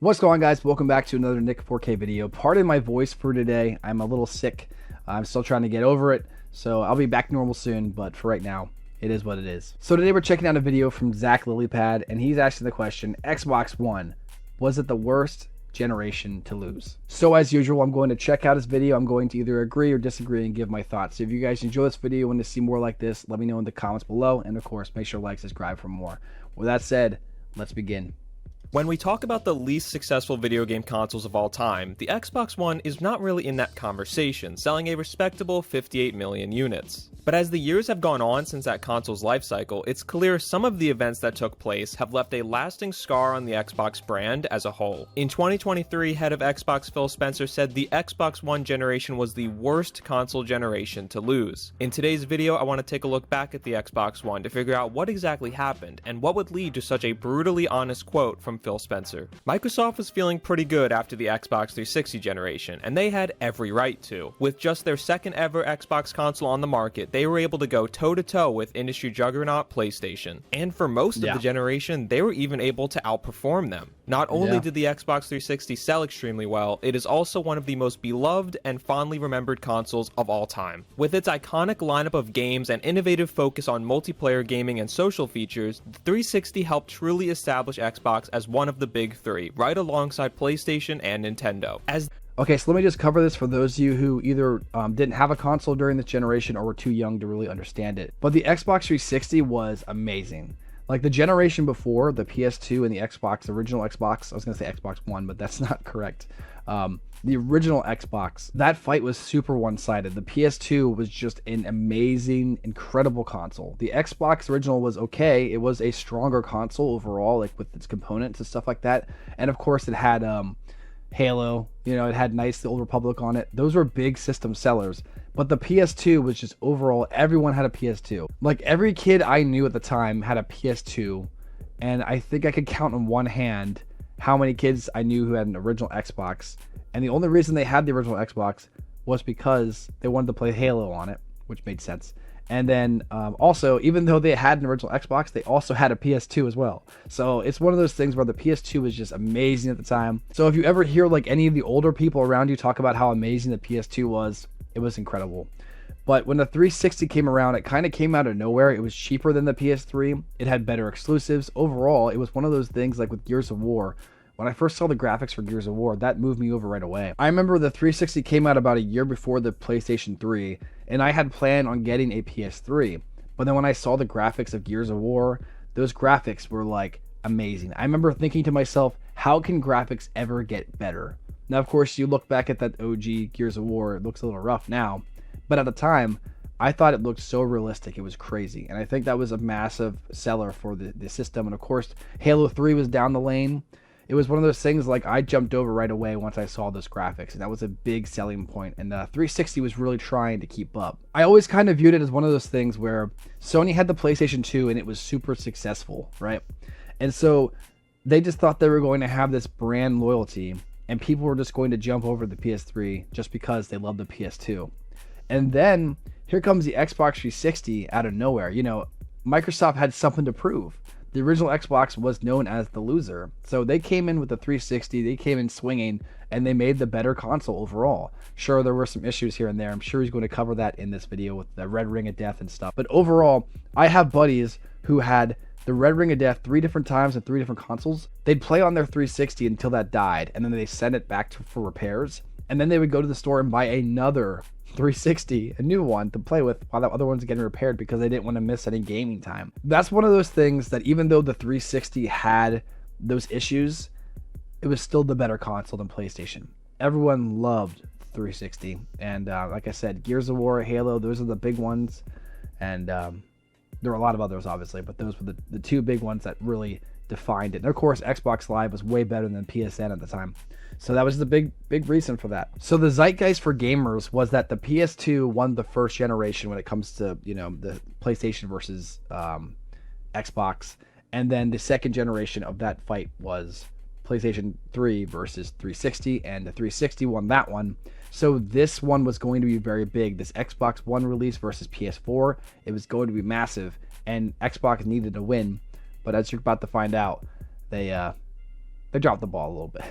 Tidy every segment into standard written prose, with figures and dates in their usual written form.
What's going on, guys? Welcome back to another Nick 4K video. Pardon my voice for today. I'm a little sick. I'm still trying to get over it, so I'll be back normal soon, but for right now, it is what it is. So today we're checking out a video from Zach Lilypad, and he's asking the question, Xbox One, was it the worst generation to lose? So as usual, I'm going to check out his video. I'm going to either agree or disagree and give my thoughts. So if you guys enjoy this video and want to see more like this, let me know in the comments below, and of course, make sure to like, subscribe for more. With that said, let's begin. When we talk about the least successful video game consoles of all time, the Xbox One is not really in that conversation, selling a respectable 58 million units. But as the years have gone on since that console's life cycle, it's clear some of the events that took place have left a lasting scar on the Xbox brand as a whole. In 2023, head of Xbox Phil Spencer said the Xbox One generation was the worst console generation to lose. In today's video, I want to take a look back at the Xbox One to figure out what exactly happened and what would lead to such a brutally honest quote from Phil Spencer. Microsoft was feeling pretty good after the Xbox 360 generation, and they had every right to. With just their second ever Xbox console on the market, they were able to go toe-to-toe with industry juggernaut PlayStation. And for most of the generation, they were even able to outperform them. Not only did the Xbox 360 sell extremely well, it is also one of the most beloved and fondly remembered consoles of all time. With its iconic lineup of games and innovative focus on multiplayer gaming and social features, the 360 helped truly establish Xbox as one of the big three, right alongside PlayStation and Nintendo. Okay, so let me just cover this for those of you who either didn't have a console during this generation or were too young to really understand it. But the Xbox 360 was amazing. Like the generation before, the PS2 and the Xbox, the original Xbox, I was going to say Xbox One, but that's not correct. The original Xbox, that fight was super one-sided. The PS2 was just an amazing, incredible console. The Xbox original was okay. It was a stronger console overall, like with its components and stuff like that. And of course, it had Halo, it had Knights of the Old Republic on it. Those were big system sellers. But the PS2 was just overall, everyone had a PS2. Like every kid I knew at the time had a PS2, and I think I could count on one hand how many kids I knew who had an original Xbox. And the only reason they had the original Xbox was because they wanted to play Halo on it, which made sense. And then also, even though they had an original Xbox, they also had a PS2 as well. So it's one of those things where the PS2 was just amazing at the time. So if you ever hear like any of the older people around you talk about how amazing the PS2 was, it was incredible. But when the 360 came around, it kind of came out of nowhere. It was cheaper than the PS3. It had better exclusives. Overall, it was one of those things like with Gears of War. When I first saw the graphics for Gears of War, that moved me over right away. I remember the 360 came out about a year before the PlayStation 3, and I had planned on getting a PS3. But then when I saw the graphics of Gears of War, those graphics were like amazing. I remember thinking to myself, how can graphics ever get better? Now, of course, you look back at that OG Gears of War, it looks a little rough now. But at the time, I thought it looked so realistic. It was crazy. And I think that was a massive seller for the system. And of course, Halo 3 was down the lane. It was one of those things like I jumped over right away once I saw those graphics, and that was a big selling point, and the 360 was really trying to keep up. I always kind of viewed it as one of those things where Sony had the PlayStation 2 and it was super successful, right? And so they just thought they were going to have this brand loyalty, and people were just going to jump over the PS3 just because they loved the PS2. And then here comes the Xbox 360 out of nowhere. Microsoft had something to prove. The original Xbox was known as the loser. So they came in with the 360, they came in swinging, and they made the better console overall. Sure, there were some issues here and there. I'm sure he's going to cover that in this video with the Red Ring of Death and stuff. But overall, I have buddies who had the Red Ring of Death 3 different times and 3 different consoles. They'd play on their 360 until that died, and then they send it back for repairs. And then they would go to the store and buy another 360, a new one to play with while that other one's getting repaired because they didn't want to miss any gaming time. That's one of those things that even though the 360 had those issues, it was still the better console than PlayStation. Everyone loved 360. And like I said, Gears of War, Halo, those are the big ones. And there were a lot of others, obviously, but those were the two big ones that really defined it. And of course, Xbox Live was way better than PSN at the time. So that was the big reason for that. So the zeitgeist for gamers was that the PS2 won the first generation when it comes to, the PlayStation versus Xbox. And then the second generation of that fight was PlayStation 3 versus 360, and the 360 won that one. So this one was going to be very big. This Xbox One release versus PS4, it was going to be massive, and Xbox needed to win. But as you're about to find out, they they dropped the ball a little bit.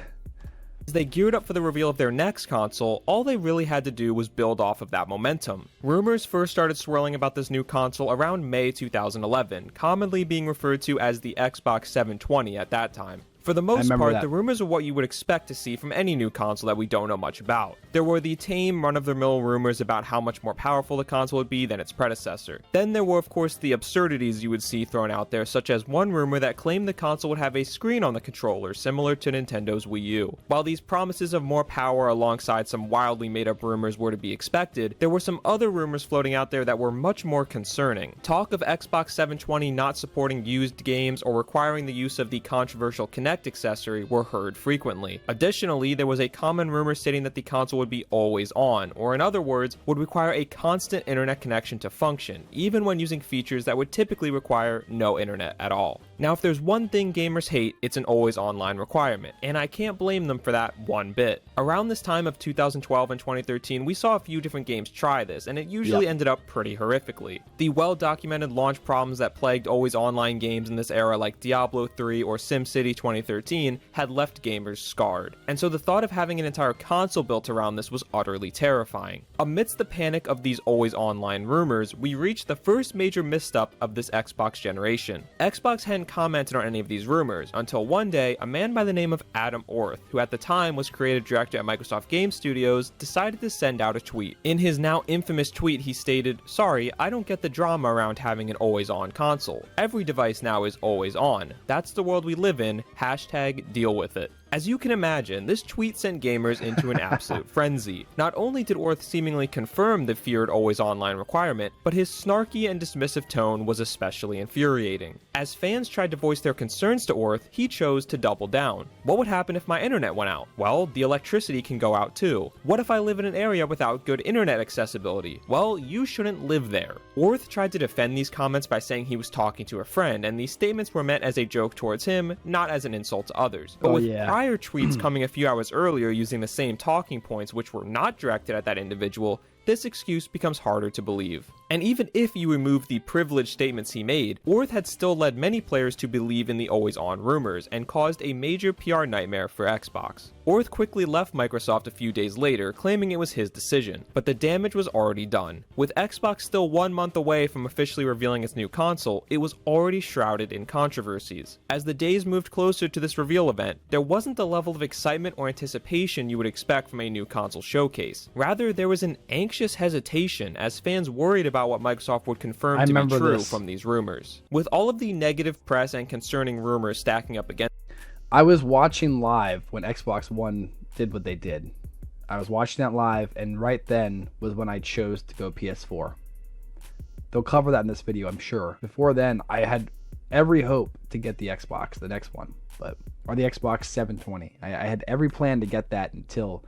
As they geared up for the reveal of their next console, all they really had to do was build off of that momentum. Rumors first started swirling about this new console around May 2011, commonly being referred to as the Xbox 720 at that time. For the most part, the rumors are what you would expect to see from any new console that we don't know much about. There were the tame, run-of-the-mill rumors about how much more powerful the console would be than its predecessor. Then there were, of course, the absurdities you would see thrown out there, such as one rumor that claimed the console would have a screen on the controller, similar to Nintendo's Wii U. While these promises of more power alongside some wildly made-up rumors were to be expected, there were some other rumors floating out there that were much more concerning. Talk of Xbox 720 not supporting used games or requiring the use of the controversial Kinect accessory were heard frequently. Additionally, there was a common rumor stating that the console would be always on, or in other words, would require a constant internet connection to function, even when using features that would typically require no internet at all. Now, if there's one thing gamers hate, it's an always online requirement, and I can't blame them for that one bit. Around this time of 2012 and 2013, we saw a few different games try this, and it usually ended up pretty horrifically. The well-documented launch problems that plagued always online games in this era, like Diablo 3 or SimCity 2013, had left gamers scarred, and so the thought of having an entire console built around this was utterly terrifying. Amidst the panic of these always online rumors, we reached the first major misstep of this Xbox generation. Xbox hadn't commented on any of these rumors until one day a man by the name of Adam Orth, who at the time was creative director at Microsoft Game Studios, decided to send out a tweet. In his now infamous tweet, he stated, "Sorry, I don't get the drama around having an always on console. Every device now is always on. That's the world we live in. Hashtag deal with it." As you can imagine, this tweet sent gamers into an absolute frenzy. Not only did Orth seemingly confirm the feared always online requirement, but his snarky and dismissive tone was especially infuriating. As fans tried to voice their concerns to Orth, he chose to double down. What would happen if my internet went out? Well, the electricity can go out too. What if I live in an area without good internet accessibility? Well, you shouldn't live there. Orth tried to defend these comments by saying he was talking to a friend, and these statements were meant as a joke towards him, not as an insult to others. But prior tweets coming a few hours earlier using the same talking points which were not directed at that individual, this excuse becomes harder to believe. And even if you remove the privileged statements he made, Orth had still led many players to believe in the always-on rumors and caused a major PR nightmare for Xbox. Orth quickly left Microsoft a few days later, claiming it was his decision, but the damage was already done. With Xbox still 1 month away from officially revealing its new console, it was already shrouded in controversies. As the days moved closer to this reveal event, there wasn't the level of excitement or anticipation you would expect from a new console showcase. Rather, there was an anxious hesitation as fans worried about what Microsoft would confirm to be true from these rumors. With all of the negative press and concerning rumors stacking up against, I was watching live when Xbox One did what they did. I was watching that live, and right then was when I chose to go PS4. They'll cover that in this video, I'm sure. Before then, I had every hope to get the Xbox, the next one, or the Xbox 720. I had every plan to get that until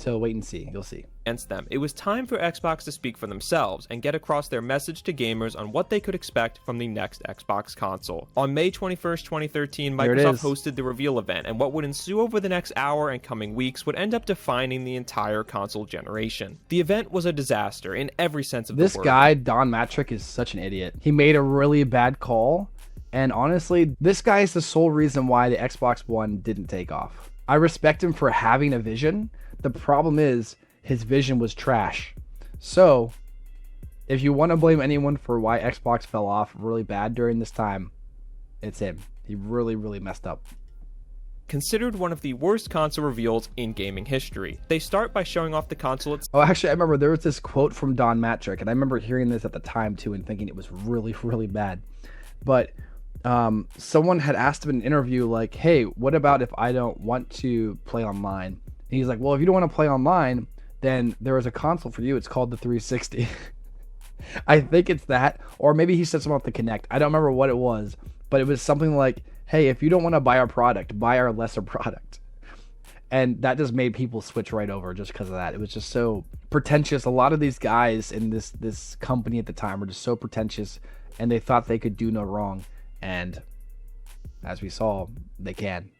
wait and see. You'll see. Against them. It was time for Xbox to speak for themselves and get across their message to gamers on what they could expect from the next Xbox console. On May 21st, 2013, Microsoft hosted the reveal event, and what would ensue over the next hour and coming weeks would end up defining the entire console generation. The event was a disaster in every sense of the word. This guy, Don Matrick, is such an idiot. He made a really bad call, and honestly, this guy is the sole reason why the Xbox One didn't take off. I respect him for having a vision. The problem is, his vision was trash. So, if you want to blame anyone for why Xbox fell off really bad during this time, it's him. He really, really messed up. Considered one of the worst console reveals in gaming history. They start by showing off the console itself. Oh, actually, I remember there was this quote from Don Matrick, and I remember hearing this at the time too and thinking it was really, really bad. But someone had asked him in an interview, like, hey, what about if I don't want to play online? And he's like, well, if you don't want to play online, then there is a console for you. It's called the 360. I think it's that. Or maybe he said something about the Kinect. I don't remember what it was. But it was something like, hey, if you don't want to buy our product, buy our lesser product. And that just made people switch right over just because of that. It was just so pretentious. A lot of these guys in this company at the time were just so pretentious. And they thought they could do no wrong. And as we saw, they can.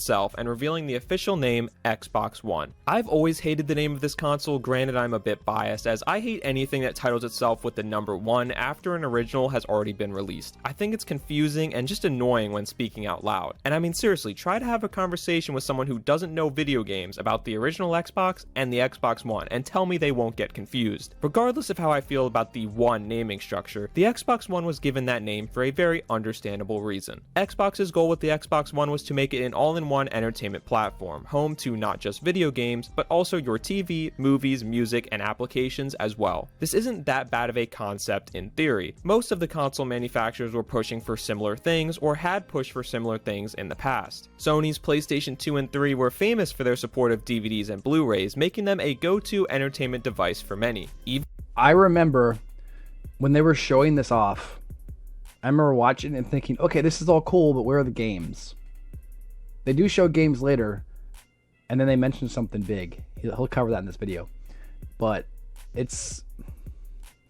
itself and revealing the official name Xbox One. I've always hated the name of this console, granted I'm a bit biased as I hate anything that titles itself with the number 1 after an original has already been released. I think it's confusing and just annoying when speaking out loud. And I mean seriously, try to have a conversation with someone who doesn't know video games about the original Xbox and the Xbox One and tell me they won't get confused. Regardless of how I feel about the One naming structure, the Xbox One was given that name for a very understandable reason. Xbox's goal with the Xbox One was to make it an all-in-one entertainment platform, home to not just video games, but also your TV, movies, music, and applications as well. This isn't that bad of a concept in theory. Most of the console manufacturers were pushing for similar things or had pushed for similar things in the past. Sony's PlayStation 2 and 3 were famous for their support of DVDs and Blu-rays, making them a go-to entertainment device for many. I remember when they were showing this off, I remember watching and thinking, okay, this is all cool, but where are the games? They do show games later, and then they mention something big. He'll cover that in this video. But it's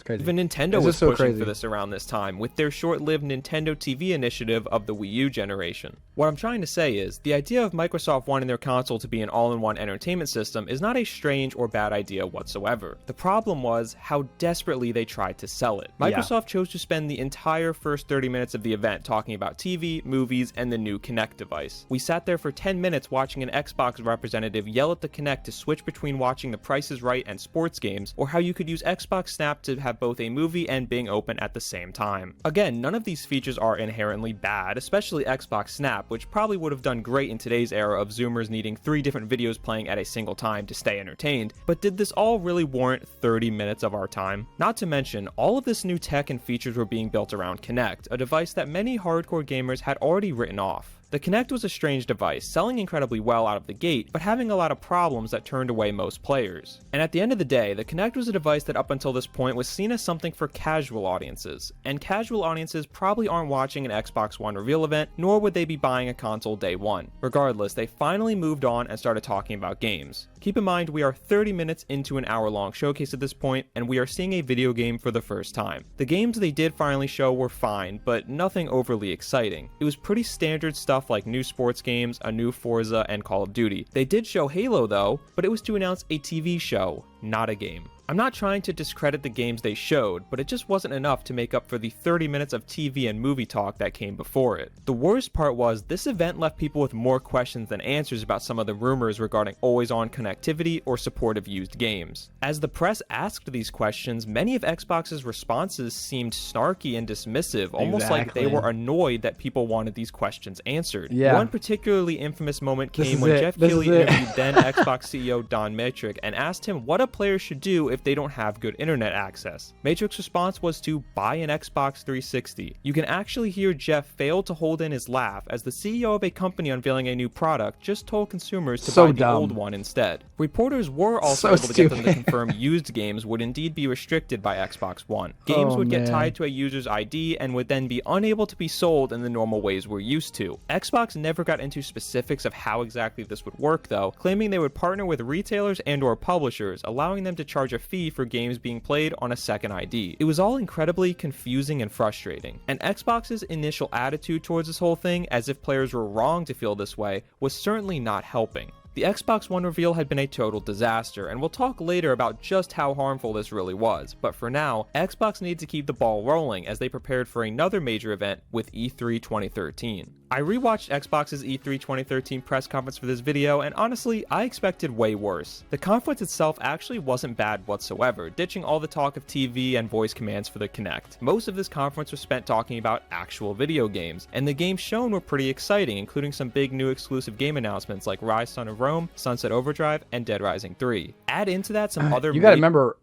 crazy. Even Nintendo was pushing for this around this time, with their short-lived Nintendo TV initiative of the Wii U generation. What I'm trying to say is, the idea of Microsoft wanting their console to be an all-in-one entertainment system is not a strange or bad idea whatsoever. The problem was how desperately they tried to sell it. Microsoft chose to spend the entire first 30 minutes of the event talking about TV, movies, and the new Kinect device. We sat there for 10 minutes watching an Xbox representative yell at the Kinect to switch between watching The Price is Right and sports games, or how you could use Xbox Snap to have both a movie and Bing open at the same time. Again, none of these features are inherently bad, especially Xbox Snap, which probably would have done great in today's era of Zoomers needing 3 different videos playing at a single time to stay entertained, but did this all really warrant 30 minutes of our time? Not to mention, all of this new tech and features were being built around Kinect, a device that many hardcore gamers had already written off. The Kinect was a strange device, selling incredibly well out of the gate, but having a lot of problems that turned away most players. And at the end of the day, the Kinect was a device that up until this point was seen as something for casual audiences, and casual audiences probably aren't watching an Xbox One reveal event, nor would they be buying a console day one. Regardless, they finally moved on and started talking about games. Keep in mind, we are 30 minutes into an hour-long showcase at this point, and we are seeing a video game for the first time. The games they did finally show were fine, but nothing overly exciting. It was pretty standard stuff like new sports games, a new Forza, and Call of Duty. They did show Halo though, but it was to announce a TV show, not a game. I'm not trying to discredit the games they showed, but it just wasn't enough to make up for the 30 minutes of TV and movie talk that came before it. The worst part was, this event left people with more questions than answers about some of the rumors regarding always-on connectivity or support of used games. As the press asked these questions, many of Xbox's responses seemed snarky and dismissive, almost like they were annoyed that people wanted these questions answered. One particularly infamous moment came when Jeff Keighley interviewed then Xbox CEO Don Matrick and asked him what a player should do if they don't have good internet access. Matrix's response was to buy an Xbox 360. You can actually hear Jeff fail to hold in his laugh as the CEO of a company unveiling a new product just told consumers to buy the old one instead. Reporters were also able to get them to confirm used games would indeed be restricted by Xbox One. Games would get tied to a user's ID and would then be unable to be sold in the normal ways we're used to. Xbox never got into specifics of how exactly this would work though, claiming they would partner with retailers and or publishers, allowing them to charge a fee for games being played on a second ID. It was all incredibly confusing and frustrating, and Xbox's initial attitude towards this whole thing, as if players were wrong to feel this way, was certainly not helping. The Xbox One reveal had been a total disaster, and we'll talk later about just how harmful this really was, but for now, Xbox needed to keep the ball rolling as they prepared for another major event with E3 2013. I rewatched Xbox's E3 2013 press conference for this video, and honestly, I expected way worse. The conference itself actually wasn't bad whatsoever, ditching all the talk of TV and voice commands for the Kinect. Most of this conference was spent talking about actual video games, and the games shown were pretty exciting, including some big new exclusive game announcements like Rise Son of Rome, Sunset Overdrive, and Dead Rising 3. Add into that some other... You gotta remember,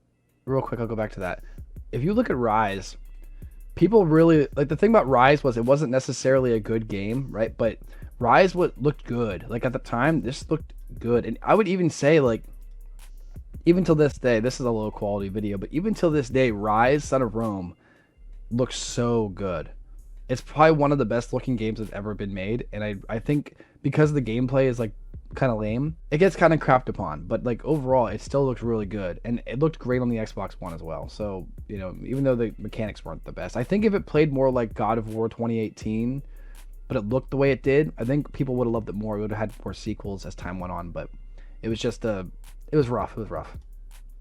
real quick, I'll go back to that. If you look at Rise, people really... Like, the thing about Rise was it wasn't necessarily a good game, right? But Rise looked good. Like, at the time, this looked good. And I would even say, like, even till this day, this is a low-quality video, but even till this day, Rise Son of Rome looks so good. It's probably one of the best-looking games that's ever been made, and I think because the gameplay is, like, kind of lame, it gets kind of crapped upon, but like overall it still looks really good, and it looked great on the Xbox One as well. So, you know, even though the mechanics weren't the best, I think if it played more like God of War 2018 but it looked the way it did, I think people would have loved it more. We would have had more sequels as time went on, but it was just it was rough. It was rough.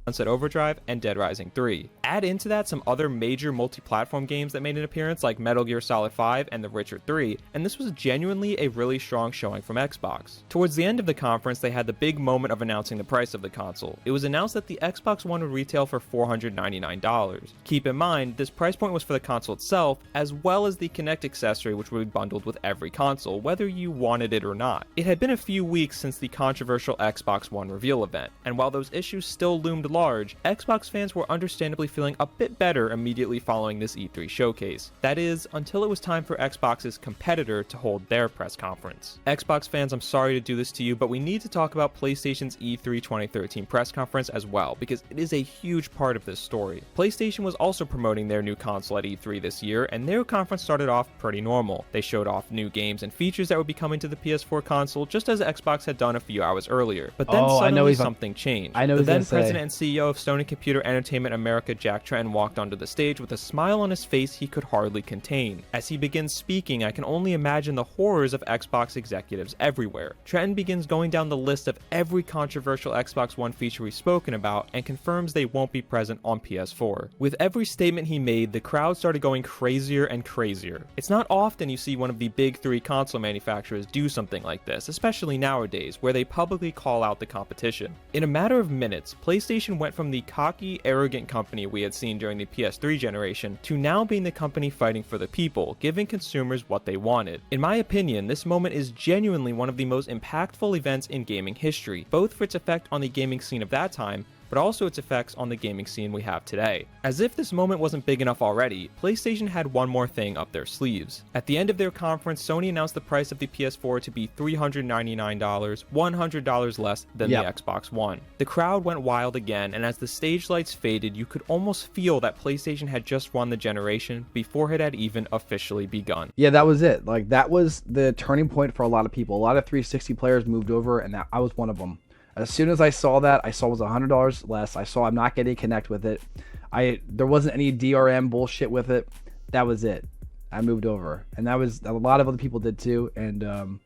Sunset Overdrive, and Dead Rising 3. Add into that some other major multi-platform games that made an appearance like Metal Gear Solid 5 and The Witcher 3, and this was genuinely a really strong showing from Xbox. Towards the end of the conference, they had the big moment of announcing the price of the console. It was announced that the Xbox One would retail for $499. Keep in mind, this price point was for the console itself, as well as the Kinect accessory, which would be bundled with every console, whether you wanted it or not. It had been a few weeks since the controversial Xbox One reveal event, and while those issues still loomed large, Xbox fans were understandably feeling a bit better immediately following this E3 showcase. That is, until it was time for Xbox's competitor to hold their press conference. Xbox fans, I'm sorry to do this to you, but we need to talk about PlayStation's E3 2013 press conference as well, because it is a huge part of this story. PlayStation was also promoting their new console at E3 this year, and their conference started off pretty normal. They showed off new games and features that would be coming to the PS4 console, just as Xbox had done a few hours earlier. But then suddenly something changed. The then president and CEO of Sony Computer Entertainment America, Jack Tretton, walked onto the stage with a smile on his face he could hardly contain. As he begins speaking, I can only imagine the horrors of Xbox executives everywhere. Tretton begins going down the list of every controversial Xbox One feature we've spoken about and confirms they won't be present on PS4. With every statement he made, the crowd started going crazier and crazier. It's not often you see one of the big three console manufacturers do something like this, especially nowadays, where they publicly call out the competition. In a matter of minutes, PlayStation went from the cocky, arrogant company we had seen during the PS3 generation to now being the company fighting for the people, giving consumers what they wanted. In my opinion, this moment is genuinely one of the most impactful events in gaming history, both for its effect on the gaming scene of that time, but also its effects on the gaming scene we have today. As if this moment wasn't big enough already, PlayStation had one more thing up their sleeves. At the end of their conference, Sony announced the price of the PS4 to be $399, $100 less than the Xbox One. The crowd went wild again, and as the stage lights faded, you could almost feel that PlayStation had just won the generation before it had even officially begun. Yeah, that was it. Like, that was the turning point for a lot of people. A lot of 360 players moved over, and I was one of them. As soon as I saw that, I saw it was $100 less. I saw I'm not getting Kinect with it. There wasn't any DRM bullshit with it. That was it. I moved over. And that was, a lot of other people did too. And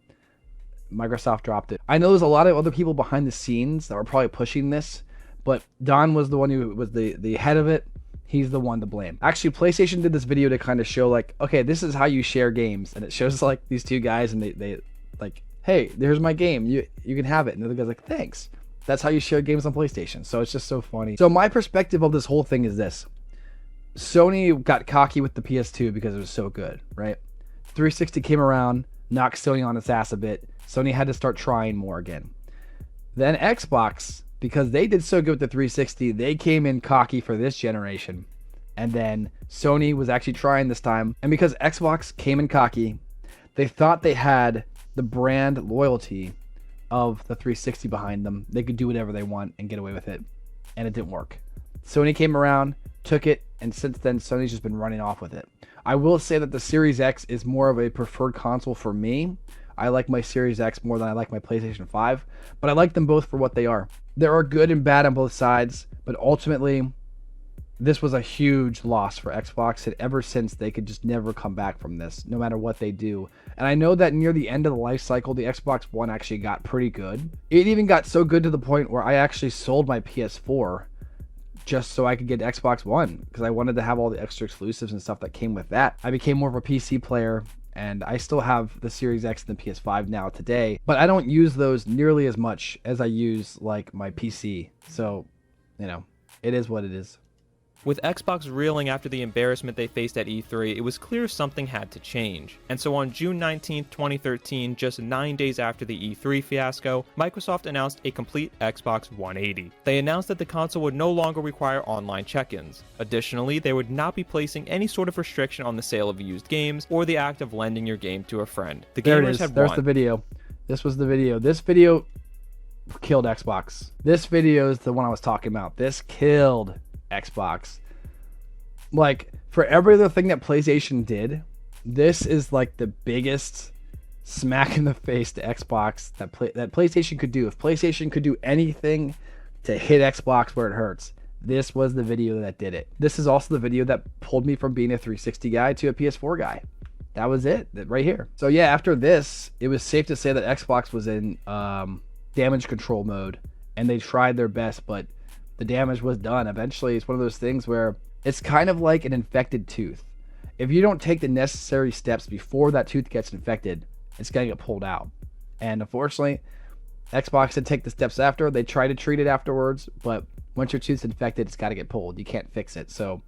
Microsoft dropped it. I know there's a lot of other people behind the scenes that were probably pushing this, but Don was the one who was the head of it. He's the one to blame. Actually, PlayStation did this video to kind of show like, okay, this is how you share games. And it shows like these two guys and they like, hey, there's my game. You can have it. And the other guy's like, thanks. That's how you share games on PlayStation. So it's just so funny. So my perspective of this whole thing is this. Sony got cocky with the PS2 because it was so good, right? 360 came around, knocked Sony on its ass a bit. Sony had to start trying more again. Then Xbox, because they did so good with the 360, they came in cocky for this generation. And then Sony was actually trying this time. And because Xbox came in cocky, they thought they had the brand loyalty of the 360 behind them. They could do whatever they want and get away with it. And it didn't work. Sony came around, took it, and since then Sony's just been running off with it. I will say that the Series X is more of a preferred console for me. I like my Series X more than I like my PlayStation 5, but I like them both for what they are. There are good and bad on both sides, but ultimately this was a huge loss for Xbox, and ever since they could just never come back from this, no matter what they do. And I know that near the end of the life cycle, the Xbox One actually got pretty good. It even got so good to the point where I actually sold my PS4 just so I could get Xbox One, because I wanted to have all the extra exclusives and stuff that came with that. I became more of a PC player, and I still have the Series X and the PS5 now today, but I don't use those nearly as much as I use like my PC. So, you know, it is what it is. With Xbox reeling after the embarrassment they faced at E3, it was clear something had to change. And so on June 19, 2013, just 9 days after the E3 fiasco, Microsoft announced a complete Xbox 180. They announced that the console would no longer require online check-ins. Additionally, they would not be placing any sort of restriction on the sale of used games or the act of lending your game to a friend. The there gamers it is. had There's won. the video. This was the video. This video killed Xbox. This video is the one I was talking about. This killed Xbox. Like, for every other thing that PlayStation did, this is like the biggest smack in the face to Xbox that PlayStation could do. If PlayStation could do anything to hit Xbox where it hurts, this was the video that did it. This is also the video that pulled me from being a 360 guy to a PS4 guy. that was it, right here. So yeah, after this, it was safe to say that Xbox was in damage control mode, and they tried their best, but the damage was done. Eventually, it's one of those things where it's kind of like an infected tooth. If you don't take the necessary steps before that tooth gets infected, it's going to get pulled out. And unfortunately, Xbox did take the steps after. They tried to treat it afterwards, but once your tooth's infected, it's got to get pulled. You can't fix it. So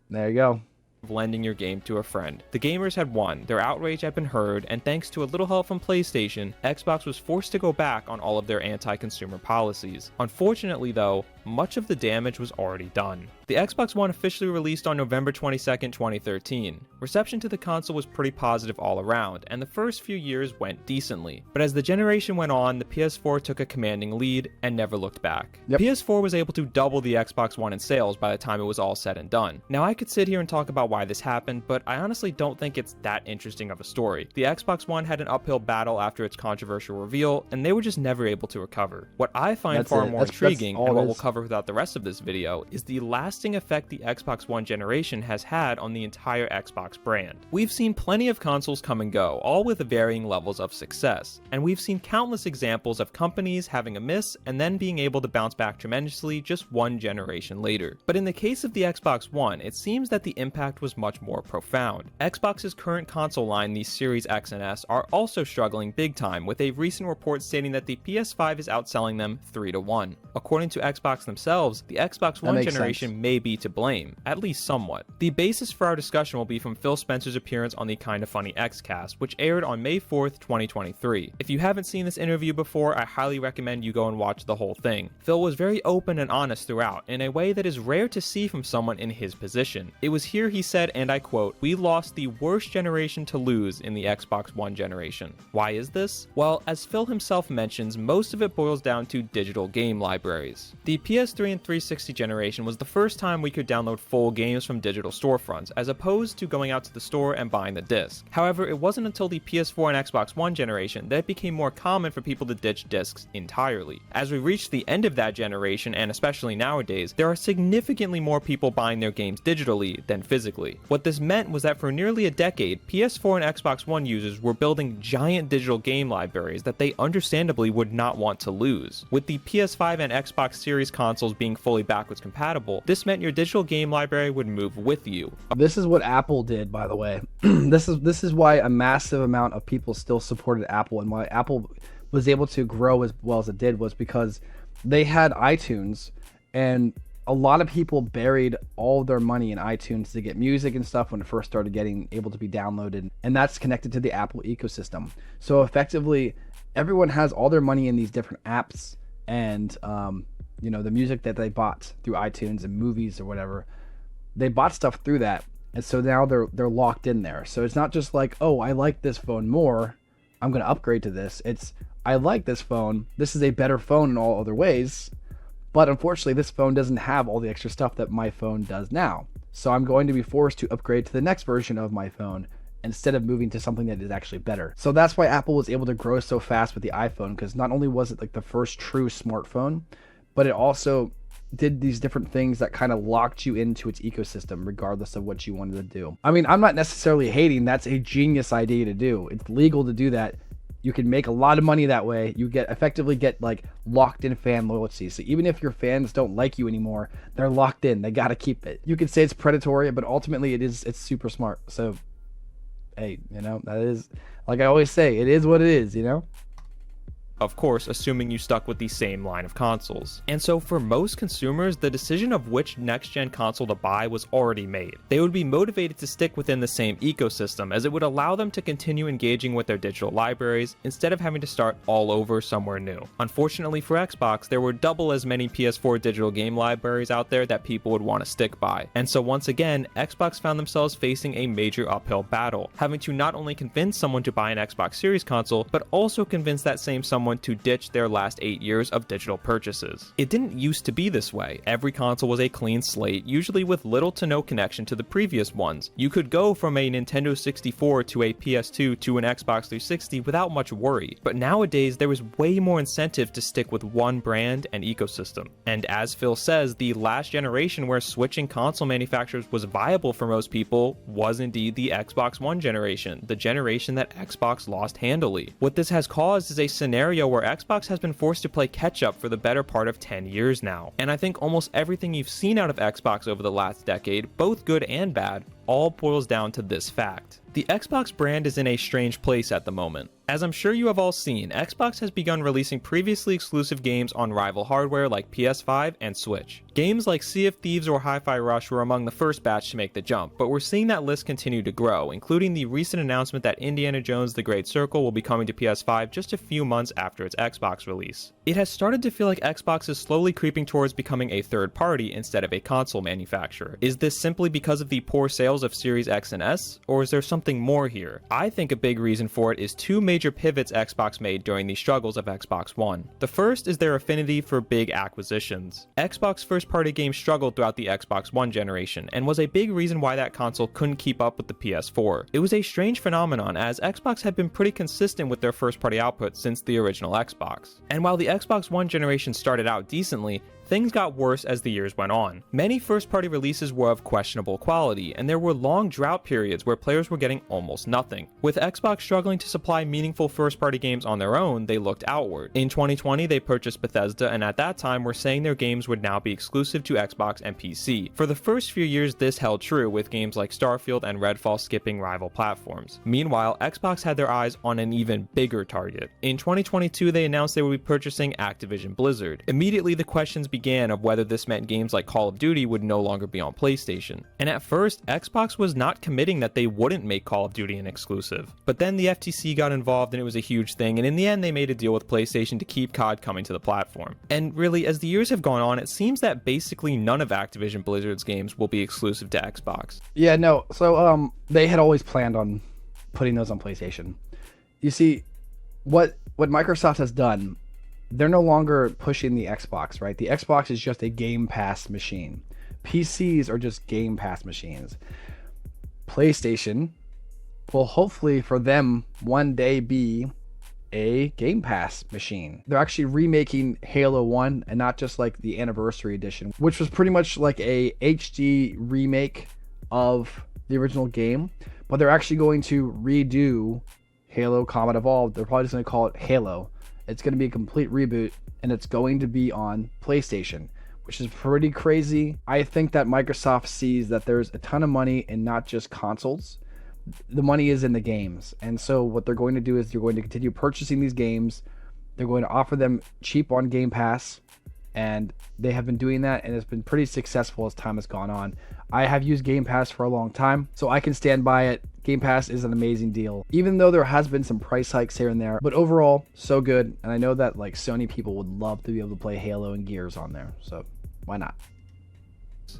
there you go. Of lending your game to a friend. The gamers had won, their outrage had been heard, and thanks to a little help from PlayStation, Xbox was forced to go back on all of their anti-consumer policies. Unfortunately though, much of the damage was already done. The Xbox One officially released on November 22nd, 2013. Reception to the console was pretty positive all around, and the first few years went decently. But as the generation went on, the PS4 took a commanding lead and never looked back. Yep. PS4 was able to double the Xbox One in sales by the time it was all said and done. Now I could sit here and talk about why this happened, but I honestly don't think it's that interesting of a story. The Xbox One had an uphill battle after its controversial reveal, and they were just never able to recover. What I find far more intriguing, and what we'll cover throughout the rest of this video, is the lasting effect the Xbox One generation has had on the entire Xbox brand. We've seen plenty of consoles come and go, all with varying levels of success, and we've seen countless examples of companies having a miss and then being able to bounce back tremendously just one generation later. But in the case of the Xbox One, it seems that the impact was much more profound. Xbox's current console line, the Series X and S, are also struggling big time, with a recent report stating that the PS5 is outselling them 3-1. According to Xbox themselves, the Xbox One generation may be to blame, at least somewhat. The basis for our discussion will be from Phil Spencer's appearance on the Kinda Funny Xcast, which aired on May 4th, 2023. If you haven't seen this interview before, I highly recommend you go and watch the whole thing. Phil was very open and honest throughout, in a way that is rare to see from someone in his position. It was here he said, and I quote, "We lost the worst generation to lose in the Xbox One generation." Why is this? Well, as Phil himself mentions, most of it boils down to digital game libraries. The PS3 and 360 generation was the first time we could download full games from digital storefronts, as opposed to going out to the store and buying the disc. However, it wasn't until the PS4 and Xbox One generation that it became more common for people to ditch discs entirely. As we reach the end of that generation, and especially nowadays, there are significantly more people buying their games digitally than physically. What this meant was that for nearly a decade, PS4 and Xbox One users were building giant digital game libraries that they understandably would not want to lose. With the PS5 and Xbox Series consoles being fully backwards compatible, this meant your digital game library would move with you. This is what Apple did, by the way. This is why a massive amount of people still supported Apple, and why Apple was able to grow as well as it did was because they had iTunes, and a lot of people buried all their money in iTunes to get music and stuff when it first started getting able to be downloaded, and that's connected to the Apple ecosystem. So effectively, everyone has all their money in these different apps, and the music that they bought through iTunes and movies or whatever, they bought stuff through that, and so now they're locked in there. So it's not just like, oh, I like this phone more, I'm going to upgrade to this. It's, I like this phone, this is a better phone in all other ways, but unfortunately this phone doesn't have all the extra stuff that my phone does now. So I'm going to be forced to upgrade to the next version of my phone instead of moving to something that is actually better. So that's why Apple was able to grow so fast with the iPhone, because not only was it like the first true smartphone, but it also did these different things that kind of locked you into its ecosystem regardless of what you wanted to do. I mean, I'm not necessarily hating. That's a genius idea to do. It's legal to do that. You can make a lot of money that way. You effectively get like locked in fan loyalty. So even if your fans don't like you anymore, they're locked in. They got to keep it. You could say it's predatory, but ultimately it's super smart. So hey, that is, like I always say, it is what it is, Of course, assuming you stuck with the same line of consoles. And so for most consumers, the decision of which next-gen console to buy was already made. They would be motivated to stick within the same ecosystem, as it would allow them to continue engaging with their digital libraries instead of having to start all over somewhere new. Unfortunately for Xbox, there were double as many PS4 digital game libraries out there that people would want to stick by. And so once again, Xbox found themselves facing a major uphill battle, having to not only convince someone to buy an Xbox Series console, but also convince that same someone someone to ditch their last 8 years of digital purchases. It didn't used to be this way. Every console was a clean slate, usually with little to no connection to the previous ones. You could go from a Nintendo 64 to a PS2 to an Xbox 360 without much worry, but nowadays there is way more incentive to stick with one brand and ecosystem. And as Phil says, the last generation where switching console manufacturers was viable for most people was indeed the Xbox One generation, the generation that Xbox lost handily. What this has caused is a scenario where Xbox has been forced to play catch up for the better part of 10 years now. And I think almost everything you've seen out of Xbox over the last decade, both good and bad, all boils down to this fact. The Xbox brand is in a strange place at the moment. As I'm sure you have all seen, Xbox has begun releasing previously exclusive games on rival hardware like PS5 and Switch. Games like Sea of Thieves or Hi-Fi Rush were among the first batch to make the jump, but we're seeing that list continue to grow, including the recent announcement that Indiana Jones: The Great Circle will be coming to PS5 just a few months after its Xbox release. It has started to feel like Xbox is slowly creeping towards becoming a third party instead of a console manufacturer. Is this simply because of the poor sales of Series X and S, or is there something more here? I think a big reason for it is two major pivots Xbox made during the struggles of Xbox One. The first is their affinity for big acquisitions. Xbox first-party games struggled throughout the Xbox One generation, and was a big reason why that console couldn't keep up with the PS4. It was a strange phenomenon, as Xbox had been pretty consistent with their first-party output since the original Xbox. And while the Xbox One generation started out decently, things got worse as the years went on. Many first-party releases were of questionable quality, and there were long drought periods where players were getting almost nothing. With Xbox struggling to supply meaningful first-party games on their own, they looked outward. In 2020, they purchased Bethesda, and at that time were saying their games would now be exclusive to Xbox and PC. For the first few years, this held true, with games like Starfield and Redfall skipping rival platforms. Meanwhile, Xbox had their eyes on an even bigger target. In 2022, they announced they would be purchasing Activision Blizzard. Immediately, the questions began of whether this meant games like Call of Duty would no longer be on PlayStation. And at first, Xbox was not committing that they wouldn't make Call of Duty an exclusive. But then the FTC got involved and it was a huge thing, and in the end they made a deal with PlayStation to keep COD coming to the platform. And really, as the years have gone on, it seems that basically none of Activision Blizzard's games will be exclusive to Xbox. Yeah, no, so they had always planned on putting those on PlayStation. You see, what Microsoft has done, they're no longer pushing the Xbox, right? The Xbox is just a Game Pass machine. PCs are just Game Pass machines. PlayStation will hopefully for them one day be a Game Pass machine. They're actually remaking Halo 1 and not just like the Anniversary Edition, which was pretty much like a HD remake of the original game, but they're actually going to redo Halo Combat Evolved. They're probably just going to call it Halo. It's going to be a complete reboot, and it's going to be on PlayStation, which is pretty crazy. I think that Microsoft sees that there's a ton of money in not just consoles. The money is in the games. And so what they're going to do is they're going to continue purchasing these games. They're going to offer them cheap on Game Pass, and they have been doing that, and it's been pretty successful as time has gone on. I have used Game Pass for a long time, so I can stand by it. Game Pass is an amazing deal, even though there has been some price hikes here and there, but overall, so good. And I know that like Sony people would love to be able to play Halo and Gears on there, so why not?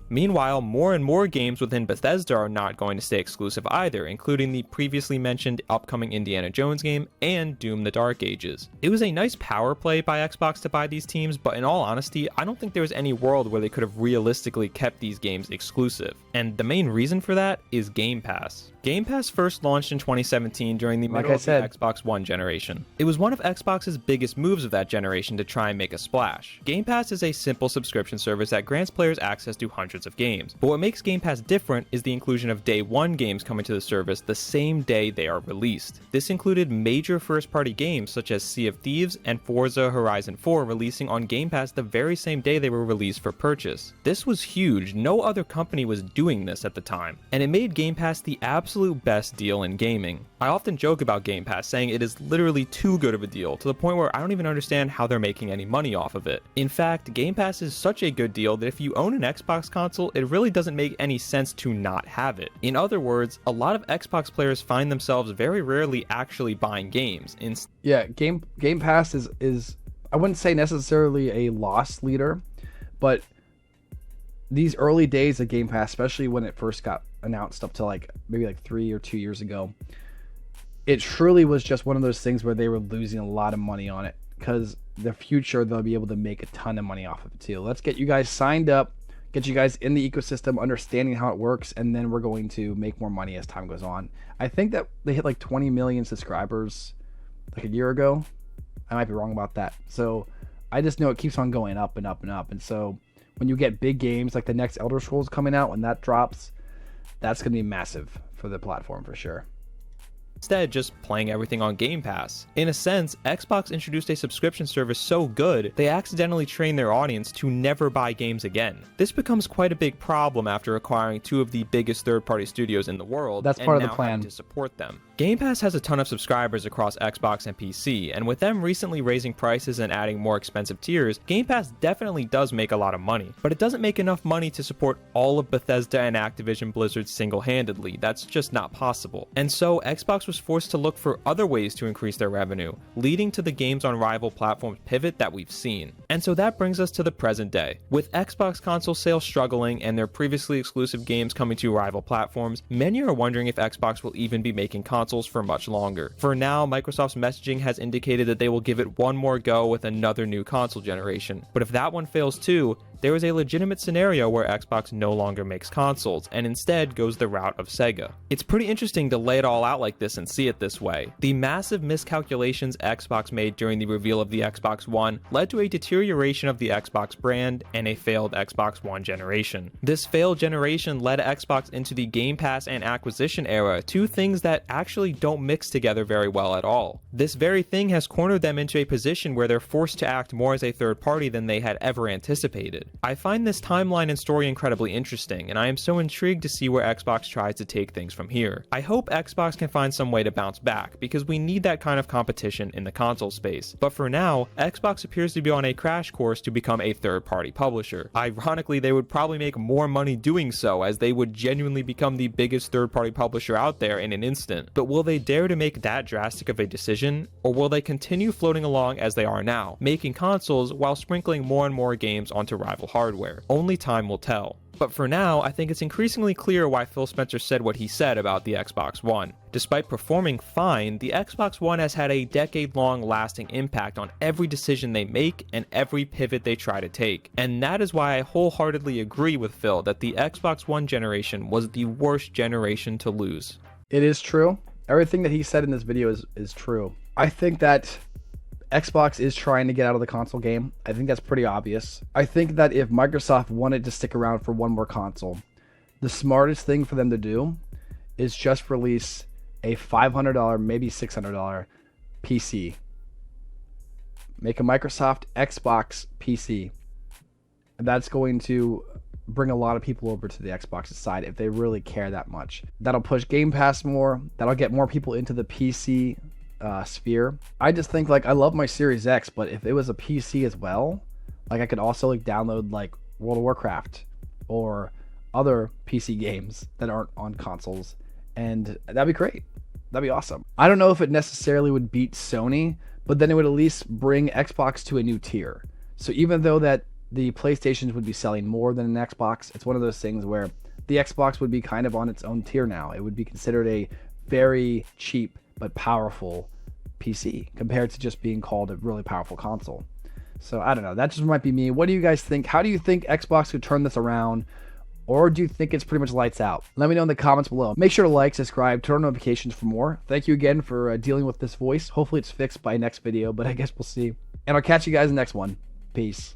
Meanwhile, more and more games within Bethesda are not going to stay exclusive either, including the previously mentioned upcoming Indiana Jones game and Doom: The Dark Ages. It was a nice power play by Xbox to buy these teams, but in all honesty, I don't think there was any world where they could have realistically kept these games exclusive. And the main reason for that is Game Pass. Game Pass first launched in 2017 during the middle of the Xbox One generation. It was one of Xbox's biggest moves of that generation to try and make a splash. Game Pass is a simple subscription service that grants players access to hundreds of games. But what makes Game Pass different is the inclusion of Day 1 games coming to the service the same day they are released. This included major first-party games such as Sea of Thieves and Forza Horizon 4 releasing on Game Pass the very same day they were released for purchase. This was huge. No other company was doing this at the time, and it made Game Pass the absolute best deal in gaming. I often joke about Game Pass, saying it is literally too good of a deal, to the point where I don't even understand how they're making any money off of it. In fact, Game Pass is such a good deal that if you own an Xbox console, it really doesn't make any sense to not have it. In other words, a lot of Xbox players find themselves very rarely actually buying games. Yeah, Game Pass is I wouldn't say necessarily a loss leader, but these early days of Game Pass, especially when it first got announced up to like maybe like 3 or 2 years ago, it truly was just one of those things where they were losing a lot of money on it because the future they'll be able to make a ton of money off of it too. Let's get you guys signed up, get you guys in the ecosystem, understanding how it works, and then we're going to make more money as time goes on. I think that they hit like 20 million subscribers like a year ago. I might be wrong about that. So I just know it keeps on going up and up and up. And so when you get big games like the next Elder Scrolls coming out, when that drops, that's going to be massive for the platform for sure. Instead, just playing everything on Game Pass. In a sense, Xbox introduced a subscription service so good, they accidentally trained their audience to never buy games again. This becomes quite a big problem after acquiring two of the biggest third-party studios in the world. That's part of the plan. To support them. Game Pass has a ton of subscribers across Xbox and PC, and with them recently raising prices and adding more expensive tiers, Game Pass definitely does make a lot of money, but it doesn't make enough money to support all of Bethesda and Activision Blizzard single-handedly. That's just not possible. And so Xbox was forced to look for other ways to increase their revenue, leading to the games on rival platforms pivot that we've seen. And so that brings us to the present day. With Xbox console sales struggling and their previously exclusive games coming to rival platforms, many are wondering if Xbox will even be making consoles for much longer. For now, Microsoft's messaging has indicated that they will give it one more go with another new console generation. But if that one fails too, there is a legitimate scenario where Xbox no longer makes consoles and instead goes the route of Sega. It's pretty interesting to lay it all out like this and see it this way. The massive miscalculations Xbox made during the reveal of the Xbox One led to a deterioration of the Xbox brand and a failed Xbox One generation. This failed generation led Xbox into the Game Pass and acquisition era, two things that actually don't mix together very well at all. This very thing has cornered them into a position where they're forced to act more as a third party than they had ever anticipated. I find this timeline and story incredibly interesting, and I am so intrigued to see where Xbox tries to take things from here. I hope Xbox can find some way to bounce back, because we need that kind of competition in the console space. But for now, Xbox appears to be on a crash course to become a third-party publisher. Ironically, they would probably make more money doing so, as they would genuinely become the biggest third-party publisher out there in an instant. But will they dare to make that drastic of a decision, or will they continue floating along as they are now, making consoles while sprinkling more and more games onto rival hardware? Only time will tell. But for now, I think it's increasingly clear why Phil Spencer said what he said about the Xbox One. Despite performing fine, the Xbox One has had a decade-long lasting impact on every decision they make and every pivot they try to take. And that is why I wholeheartedly agree with Phil that the Xbox One generation was the worst generation to lose. It is true. Everything that he said in this video is true. I think that Xbox is trying to get out of the console game. I think that's pretty obvious. I think that if Microsoft wanted to stick around for one more console, the smartest thing for them to do is just release a $500, maybe $600 PC. Make a Microsoft Xbox PC. That's going to bring a lot of people over to the Xbox side if they really care that much. That'll push Game Pass more. That'll get more people into the PC sphere. I just think, like, I love my Series X, but if it was a PC as well, like, I could also like download like World of Warcraft or other PC games that aren't on consoles, and that'd be great. That'd be awesome. I don't know if it necessarily would beat Sony, but then it would at least bring Xbox to a new tier. So even though that the PlayStations would be selling more than an Xbox, it's one of those things where the Xbox would be kind of on its own tier now. It would be considered a very cheap but powerful PC compared to just being called a really powerful console. So I don't know, that just might be me. What do you guys think? How do you think Xbox could turn this around? Or do you think it's pretty much lights out? Let me know in the comments below. Make sure to like, subscribe, turn on notifications for more. Thank you again for dealing with this voice. Hopefully it's fixed by next video, but I guess we'll see. And I'll catch you guys in the next one. Peace.